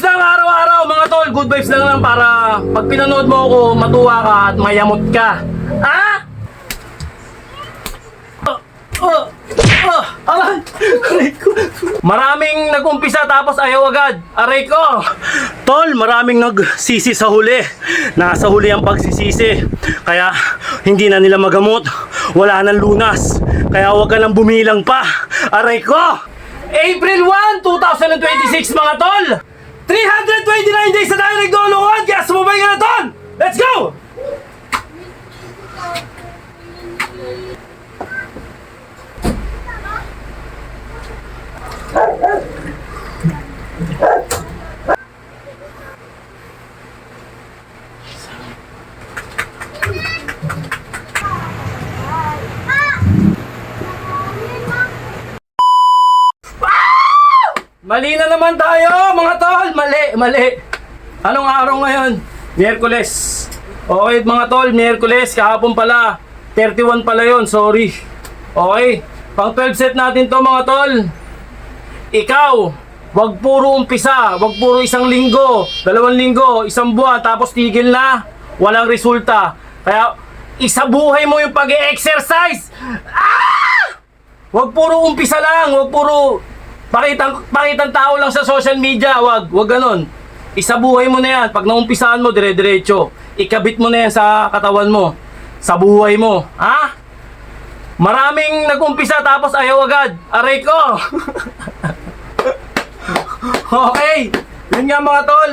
lang araw-araw mga tol. Good vibes lang para pag pinanood mo ako, matuwa ka at mayamot ka. Ha? Aray ko. Maraming nag-umpisa tapos ayaw agad. Aray ko. Tol, maraming nagsisi sa huli. Nasa huli ang pagsisisi. Kaya hindi na nila magamot. Wala nang lunas. Kaya huwag ka nang bumilang pa. Aray ko. April 1, 2026 mga tol. 329 days na tayo naglulungkod. Kaya sumabay ka na tol. Let's go. Mali na naman tayo, mga tol. Mali. Anong araw ngayon? Miyerkules. Okay, mga tol, Miyerkules. Kahapon pala. 31 pala yon, sorry. Okay, pang 12 set natin to, mga tol. Ikaw, wag puro umpisa. Wag puro isang linggo, 2 linggo, 1 buwan, tapos tigil na. Walang resulta. Kaya, isabuhay mo yung pag-e-exercise. Wag puro umpisa lang. Wag puro pakitang tao lang sa social media. Wag ganon. Isabuhay mo na yan. Pag naumpisahan mo, dire-diretso. Ikabit mo na yan sa katawan mo. Sa buhay mo. Ha? Maraming nag-umpisa tapos ayaw agad. Aray ko. Okay. Yun nga mga tol.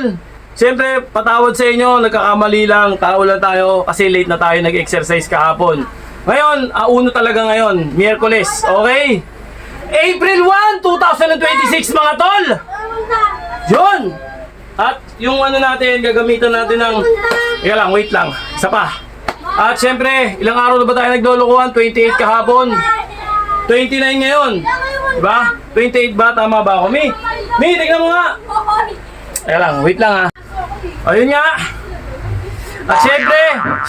Siyempre, patawad sa inyo. Nagkakamali lang. Tao lang tayo. Kasi late na tayo nag-exercise kahapon. Ngayon, auno talaga ngayon. Miyerkules. Okay? April 1, 2026 mga tol. Yun. At yung ano natin, gagamitan natin ng... Ika lang, wait lang. Isa pa. At syempre, ilang araw na ba tayo naglulukuhan? 28 kahapon. 29 ngayon. Diba? 28 ba? Tama ba ako? Mi, tignan mo nga. Ika lang, wait lang ha. Ayun nga. At syempre,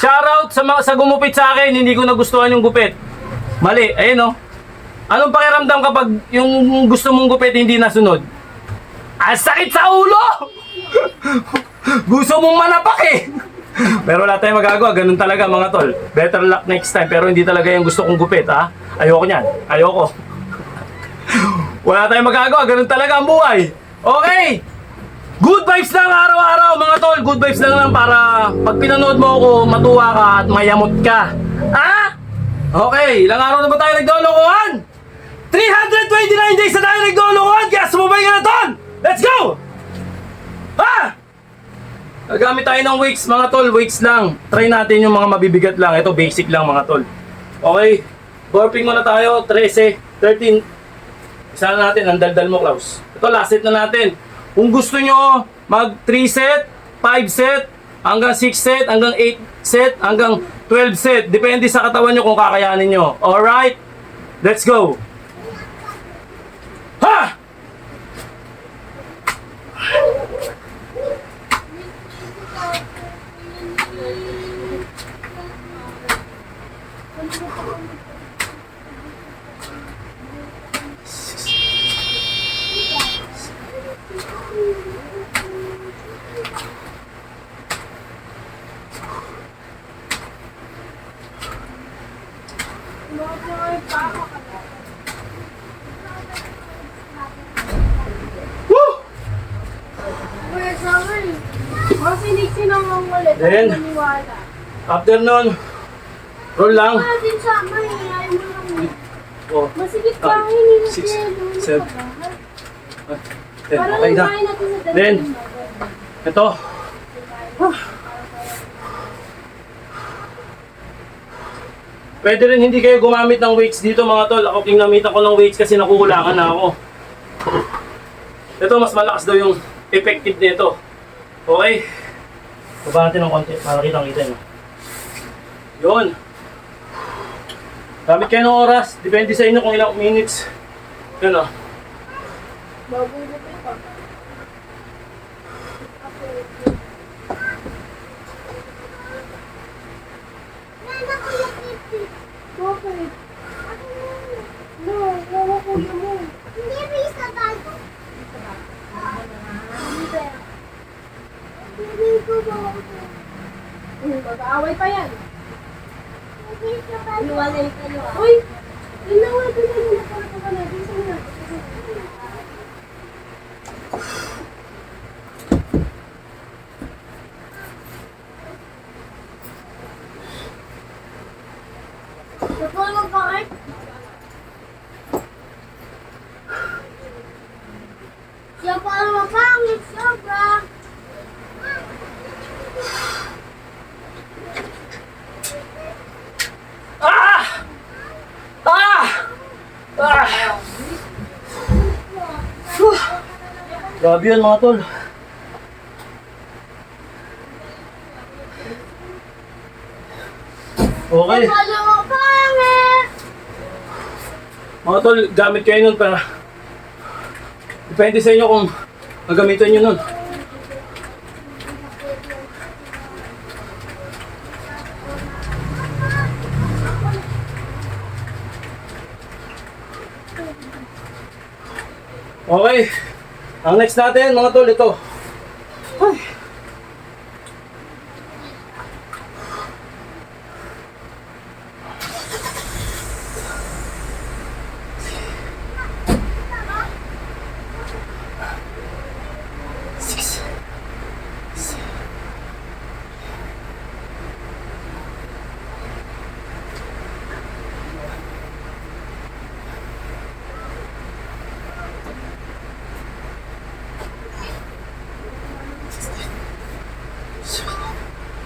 shoutout sa gumupit sa akin. Hindi ko nagustuhan yung gupit. Mali, ayun o. Anong pakiramdam kapag yung gusto mong gupit hindi nasunod? Ang sakit sa ulo! Gusto mong manapak eh! Pero wala tayong magagawa, ganun talaga mga tol. Better luck next time, pero hindi talaga yung gusto kong gupit ha. Ayoko niyan, ayoko. Wala tayong magagawa, ganun talaga ang buhay. Okay! Good vibes lang araw-araw mga tol. Good vibes lang para pag pinanood mo ako, matuwa ka at mayamot ka. Ha? Okay, ilang araw na ba tayo nagdolokohan? 329 days na tayo naglulukuhan, kaya sumabay ka na ton! Let's go! Ha! Nagamit tayo ng weights mga tol, weights lang. Try natin yung mga mabibigat lang. Ito basic lang mga tol. Okay, burping muna tayo, 13, 13. Isa na natin, ang daldal mo Klaus. Ito last set na natin. Kung gusto nyo mag 3 set, 5 set, hanggang 6 set, hanggang 8 set, hanggang 12 set. Depende sa katawan nyo kung kakayanin nyo. Alright, let's go! Ha! Then, after nun, roll lang. Oh, masigit pa, hindi na 6, 7, 10, okay na. Then, ito. Pwede rin hindi kayo gumamit ng weights dito mga tol. Ako ginamitan ko ng weights kasi nakukulangan na ako. Ito mas malakas daw yung effective nito. Okay. Baba natin ng konti para kitang-kita nyo. Yun. Gamit kayo ng oras. Depende sa inyo kung ilang minutes. Yun o. Babugutin pa. Bakit? No, wala ko mo. Hindi, may isa tayo. Isa ba? Hindi. Mag-aaway pa yan. Iwalay kayo. Uy! Inaway ko na yung nakalito ka na. Bisa na. Natulog ka eh? Siya para mapangit sobra. Ah! Ah! Ah! Whew. Grabe yun mga tol. Okay. Siya para mapangit. Mga tol, gamit kayo nun para depende sa inyo kung gagamitin nyo nun. Okay. Ang next natin mga tol, ito. Ay.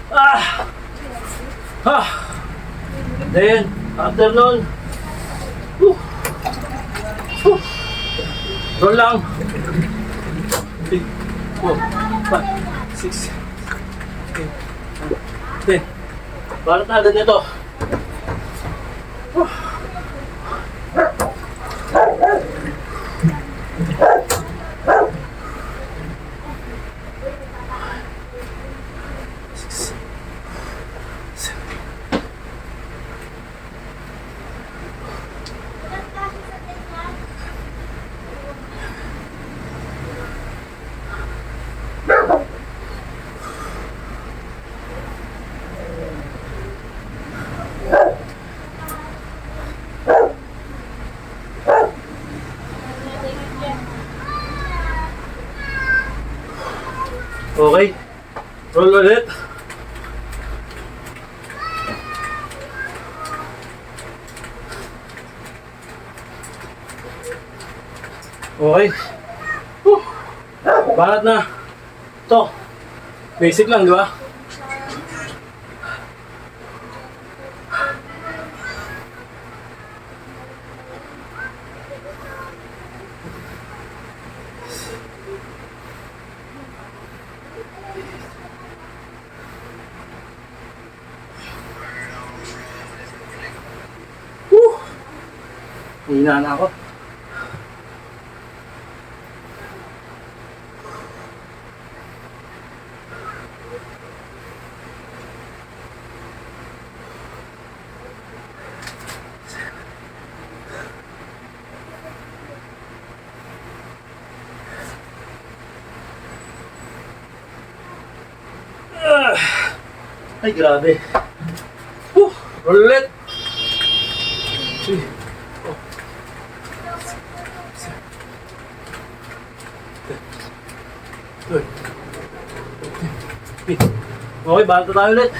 Ah! Ha! Then, after nun, whew, whew, roll lang. 3, 4, 5, 6, 8, 10. Barat na agad nito. Whew. Okay. Roll ulit. Okay. Whew. Banat na. Ito. Basic lang, di ba? Hina na ako. Ay, grabe. Roll ulit. Okay, banta tayo ulit.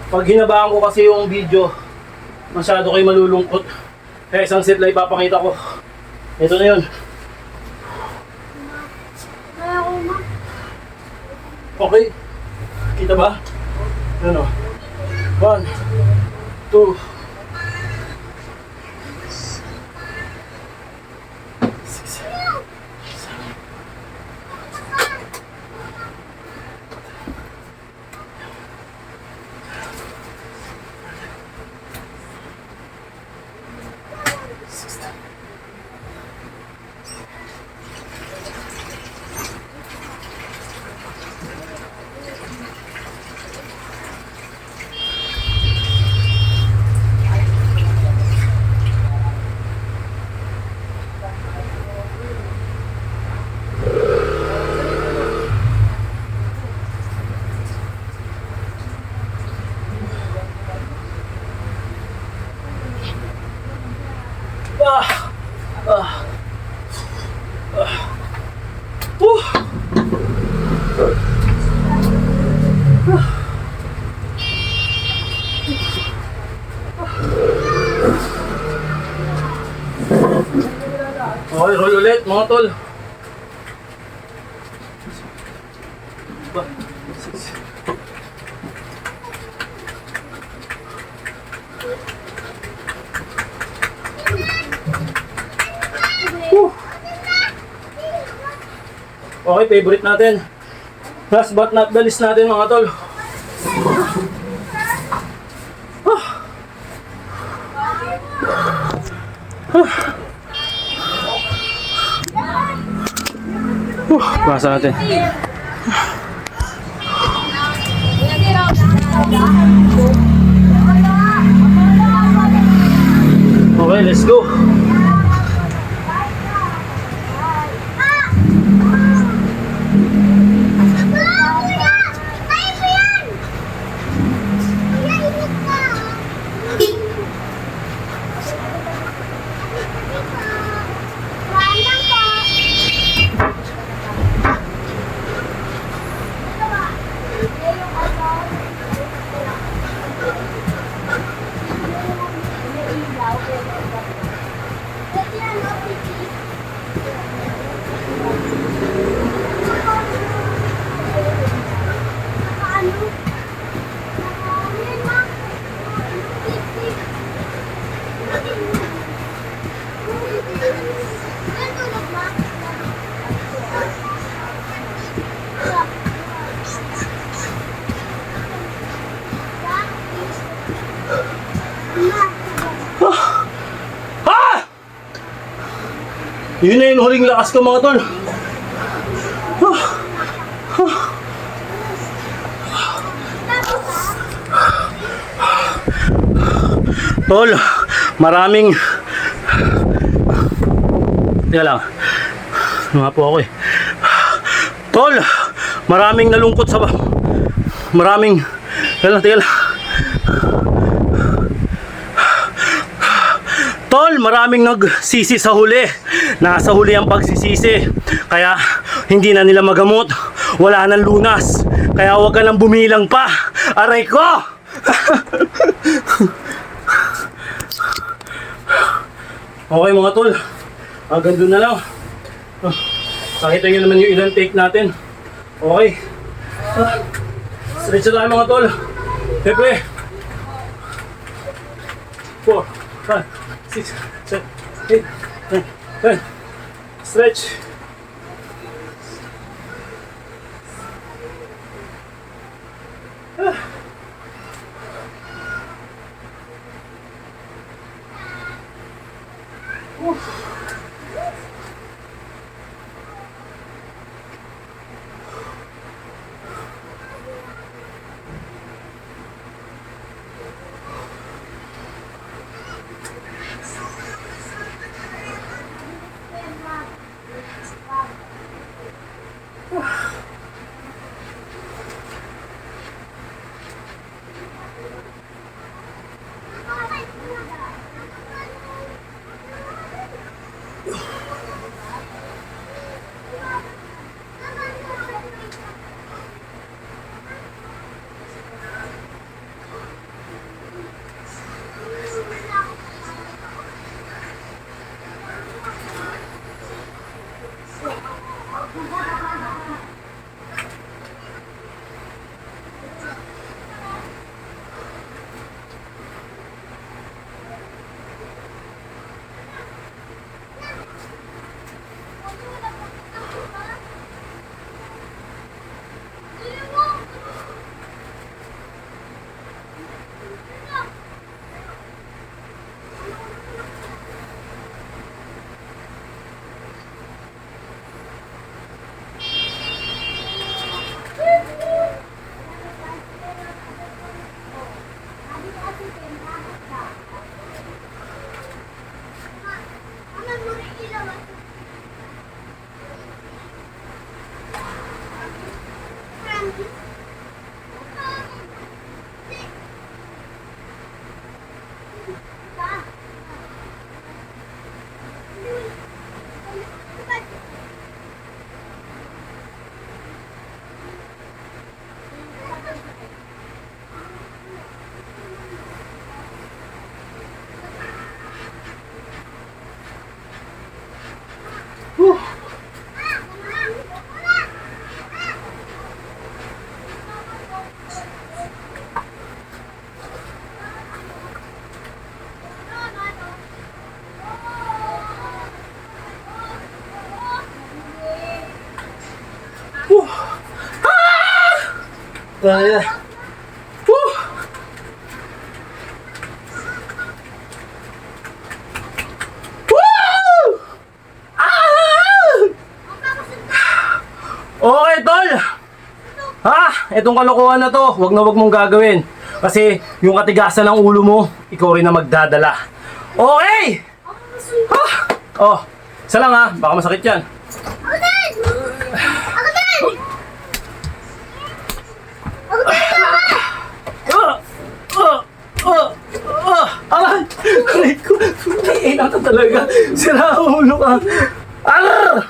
Pag hinabaan ko kasi yung video, masyado kayo malulungkot. Kaya isang set lang ipapakita ko. Ito na yun. Kaya ko ma. Okay. Kita ba? Ano? 1, 2, 6, 7. Okay, roll ulit mga tol. Okay, favorite natin. Last but not the least natin mga tol. Basa natin. Okay, let's go. Yun na yung huling lakas ko mga tol. Tol, maraming... Teka lang. Nga po ako eh. Tol, maraming nalungkot sa... Maraming... Teka lang. Tol, maraming nagsisi sa huli. Nasa huli ang pagsisisi. Kaya hindi na nila magamot. Wala nang lunas. Kaya huwag ka nang bumilang pa. Aray ko! Okay mga tol. Hanggang doon na lang. Nakita nyo naman yung ilang take natin. Okay. Stretch na tayo mga tol. Pepe. 4, 5, 6, 7, 8, 9, 10. Stretch. Kaya. Woo! Woo! Ah! Okay, tol! Ha? Itong kalokohan na to, wag na wag mong gagawin. Kasi yung katigasan ng ulo mo, ikaw rin na magdadala. Okay! Ha? Oh, isa lang ha, baka masakit yan. Ako din! Ako din! Ako din! Aray! Aray ko! Ina ka talaga! Sira ang ulo ka! Aray!